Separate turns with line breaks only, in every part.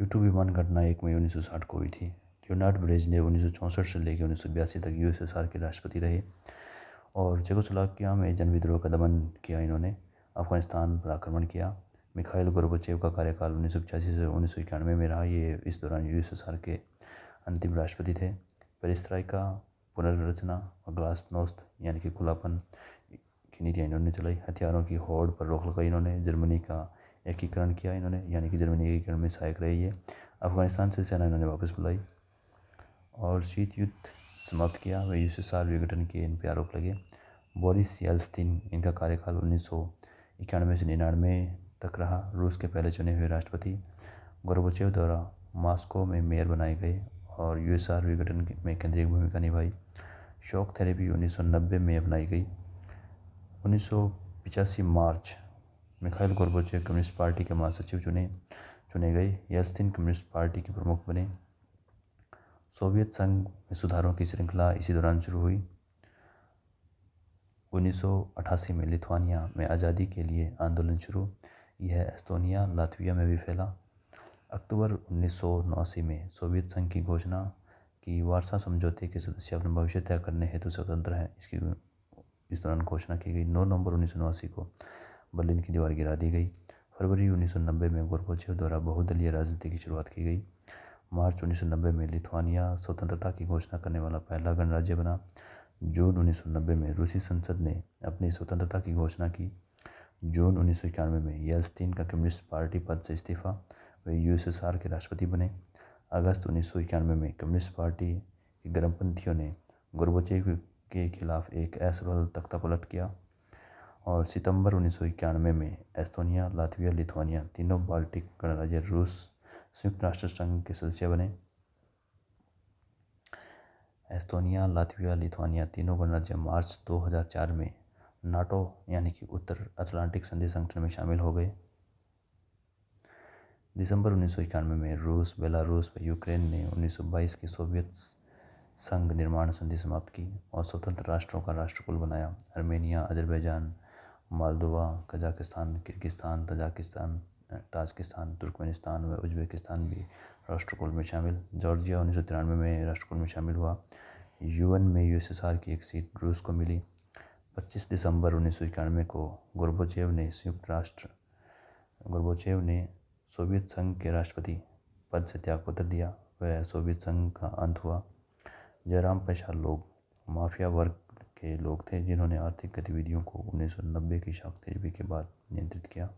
U-2 विमान घटना 1 मई 1960 को हुई थी। लियोनार्ड ब्रेजनेव 1964 से लेकर 1982 तक यूएसएसआर के राष्ट्रपति रहे और चेकोस्लोवाकिया में जन विद्रोह का दमन किया। इन्होंने अफगानिस्तान पर आक्रमण किया। मिखाइल गोर्बाचेव का कार्यकाल 1985 से 1991 में रहा। ये इस दौरान यूएसएसआर के अंतिम राष्ट्रपति थे। पेरेस्ट्राइका, पुनर्रचना और ग्लासनोस्त यानी कि खुलापन की नीतियाँ इन्होंने चलाई। हथियारों की होड़ पर रोक लगाई इन्होंने। जर्मनी का एकीकरण किया इन्होंने, यानी कि जर्मनी एकीकरण में सहायक रही है। अफगानिस्तान से सेना इन्होंने वापस बुलाई और शीत युद्ध समाप्त किया। वे यूएसएसआर विघटन के इन पर आरोप लगे। बोरिस येल्त्सिन, इनका कार्यकाल 1991 से 99 तक रहा। रूस के पहले चुने हुए राष्ट्रपति। गोर्बाचेव द्वारा मॉस्को में मेयर बनाए गए और यूएसएसआर विघटन में केंद्रीय भूमिका निभाई। शॉक थेरेपी 1990 में अपनाई गई। 1985 मार्च मिखाइल गोर्बाचेव कम्युनिस्ट पार्टी के महासचिव चुने गए। येल्त्सिन कम्युनिस्ट पार्टी के प्रमुख बने। सोवियत संघ में सुधारों की श्रृंखला इसी दौरान शुरू हुई। 1988 में लिथुआनिया में आज़ादी के लिए आंदोलन शुरू। यह एस्तोनिया, लातविया में भी फैला। अक्टूबर 1989 में सोवियत संघ की घोषणा कि वार्सा समझौते के सदस्य अपना भविष्य तय करने हेतु स्वतंत्र हैं, इसकी इस दौरान घोषणा की गई। 9 नवंबर 1989 को बर्लिन की दीवार गिरा दी गई। फरवरी 1990 में गोर्बाचेव द्वारा बहुदलीय राजनीति की शुरुआत की गई। मार्च 1990 में लिथुआनिया स्वतंत्रता की घोषणा करने वाला पहला गणराज्य बना। जून 1990 में रूसी संसद ने अपनी स्वतंत्रता की घोषणा की। जून 1991 में येल्त्सिन का कम्युनिस्ट पार्टी पद से इस्तीफा, वे यूएसएसआर के राष्ट्रपति बने। अगस्त 1991 में कम्युनिस्ट पार्टी के गर्मपंथियों ने गोर्बाचेव के खिलाफ एक असफल तख्तापलट किया और सितंबर 1991 में एस्तोनिया, लातविया, लिथुआनिया तीनों बाल्टिक गणराज्य रूस संयुक्त राष्ट्र संघ के सदस्य बने। एस्तोनिया, लातविया, लिथुआनिया तीनों गणराज्य मार्च 2004 में नाटो यानी कि उत्तर अटलांटिक संधि संगठन में शामिल हो गए। दिसंबर 1991 में रूस, बेलारूस व यूक्रेन ने 1922 की सोवियत संघ निर्माण संधि समाप्त की और स्वतंत्र राष्ट्रों का राष्ट्रकुल बनाया। Armenia, Azerbaijan, Moldova, Kazakhstan, Kyrgyzstan, Tajikistan, Turkmenistan व उज़्बेकिस्तान भी राष्ट्रकुल में शामिल। जॉर्जिया 1993 में राष्ट्रकुल में शामिल हुआ। यूएन में यूएसएसआर की एक सीट रूस को मिली। 25 दिसंबर 1991 को गोर्बाचेव ने सोवियत संघ के राष्ट्रपति पद से त्यागपत्र दिया। वह सोवियत संघ का अंत हुआ। जयराम पेशा लोग माफिया वर्ग के लोग थे जिन्होंने आर्थिक गतिविधियों को 1990 की शॉक थेरेपी के बाद नियंत्रित किया।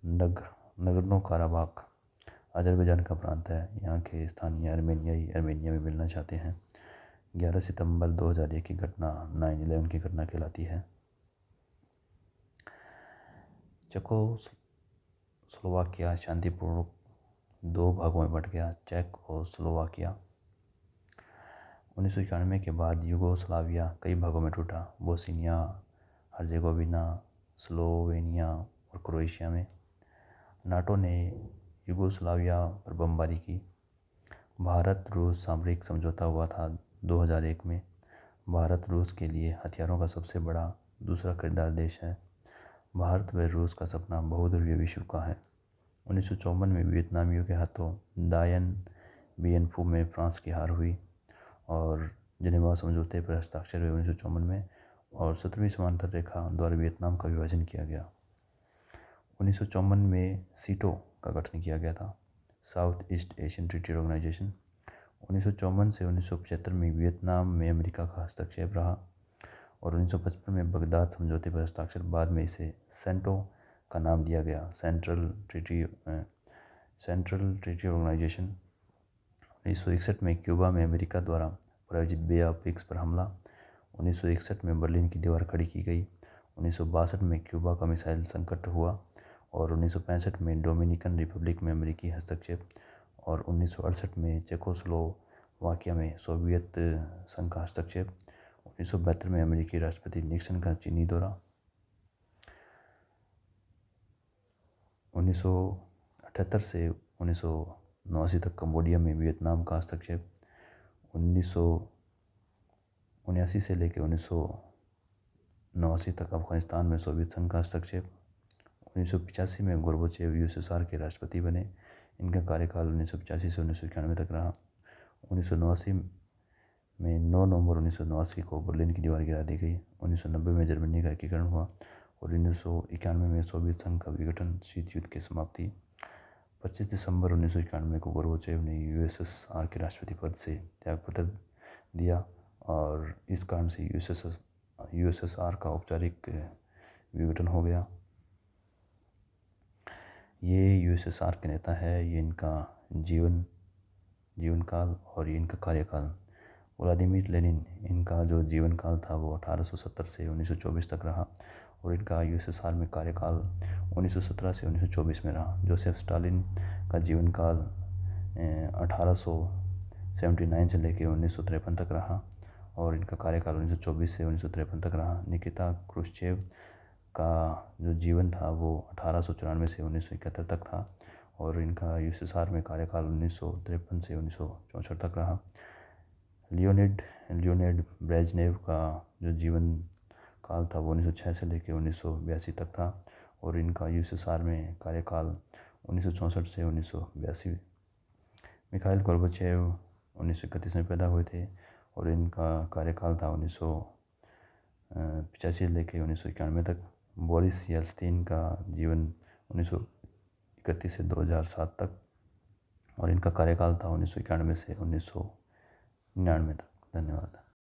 नगर्नो काराबाख अजरबैजान का प्रांत है। यहाँ के स्थानीय आर्मेनियाई आर्मेनिया में मिलना चाहते हैं। 11 सितंबर 2001 की घटना 9/11 की घटना कहलाती है। चेकोस्लोवाकिया शांतिपूर्वक 2 भागों में बंट गया, चेक और स्लोवाकिया। 1991 के बाद यूगोस्लाविया कई भागों में टूटा। बोस्निया हर्जेगोविना, स्लोवेनिया और क्रोएशिया में। नाटो ने यूगोस्लाविया पर बमबारी की। भारत रूस सामरिक समझौता हुआ था 2001 में। भारत रूस के लिए हथियारों का सबसे बड़ा दूसरा खरीदार देश है। भारत व रूस का सपना बहुध्रुवीय विश्व का है। 1954 में वियतनामियों के हाथों दायन बियन फू में फ्रांस की हार हुई और जिनेवा समझौते पर हस्ताक्षर हुए 1954 में और 17वीं समांतर रेखा द्वारा वियतनाम का विभाजन किया गया। 1954 में सीटो का गठन किया गया था, South East Asian Treaty Organisation. 1954 से 1975 में वियतनाम में अमेरिका का हस्तक्षेप रहा और 1955 में बगदाद समझौते पर हस्ताक्षर, बाद में इसे सेंटो का नाम दिया गया, सेंट्रल ट्रीटी ऑर्गेनाइजेशन। 1961 में क्यूबा में अमेरिका द्वारा प्रायोजित बे ऑफ पिग्स पर हमला। 1961 में बर्लिन की दीवार खड़ी की गई। 1962 में क्यूबा का मिसाइल संकट हुआ और 1965 में डोमिनिकन रिपब्लिक में अमेरिकी हस्तक्षेप और 1968 में चेकोस्लोवाकिया में सोवियत संघ का हस्तक्षेप। 1972 में अमेरिकी राष्ट्रपति निक्सन का चीनी दौरा। 1978 से 1979 तक कंबोडिया में वियतनाम का हस्तक्षेप। 1979 से लेकर 1989 तक अफगानिस्तान में सोवियत संघ का हस्तक्षेप। 1985 में गोर्बाचेव यूएसएसआर के राष्ट्रपति बने। इनका कार्यकाल 1985 से 1991 तक रहा। 1989 में 9 नवंबर 1989 को बर्लिन की दीवार गिरा दी गई। 1990 में जर्मनी का एकीकरण हुआ और 1991 में सोवियत संघ का विघटन, शीत युद्ध की समाप्ति। 25 दिसंबर 1991 को गोर्बाचेव ने यूएसएसआर के राष्ट्रपति पद से त्यागपत्र दिया और इस कारण से यूएसएसआर का औपचारिक विघटन हो गया। ये यूएसएसआर के नेता है, ये इनका जीवन काल और ये इनका कार्यकाल। व्लादिमीर लेनिन, इनका जो जीवन काल था वो 1870 से 1924 तक रहा और इनका यूएसएसआर में कार्यकाल 1917 से 1924 में रहा। जोसेफ स्टालिन का जीवन काल 1879 से लेकर 1953 तक रहा और इनका कार्यकाल 1924 से 1953 तक रहा। निकिता क्रुश्चेव का जो जीवन था वो 1894 से 1971 तक था और इनका यूएसएसआर में कार्यकाल 1953 से 1964 तक रहा। लियोनिड ब्रेजनेव का जो जीवन काल था वो 1906 से लेकर 1982 तक था और इनका यूएसएसआर में कार्यकाल 1964 से 1982। मिखाइल गोर्बाचेव 1931 में पैदा हुए थे और इनका कार्यकाल था 1985 से लेकर 1991 तक। बोरिस येल्त्सिन का जीवन 1931 से 2007 तक और इनका कार्यकाल था 1991 से 1999 तक। धन्यवाद।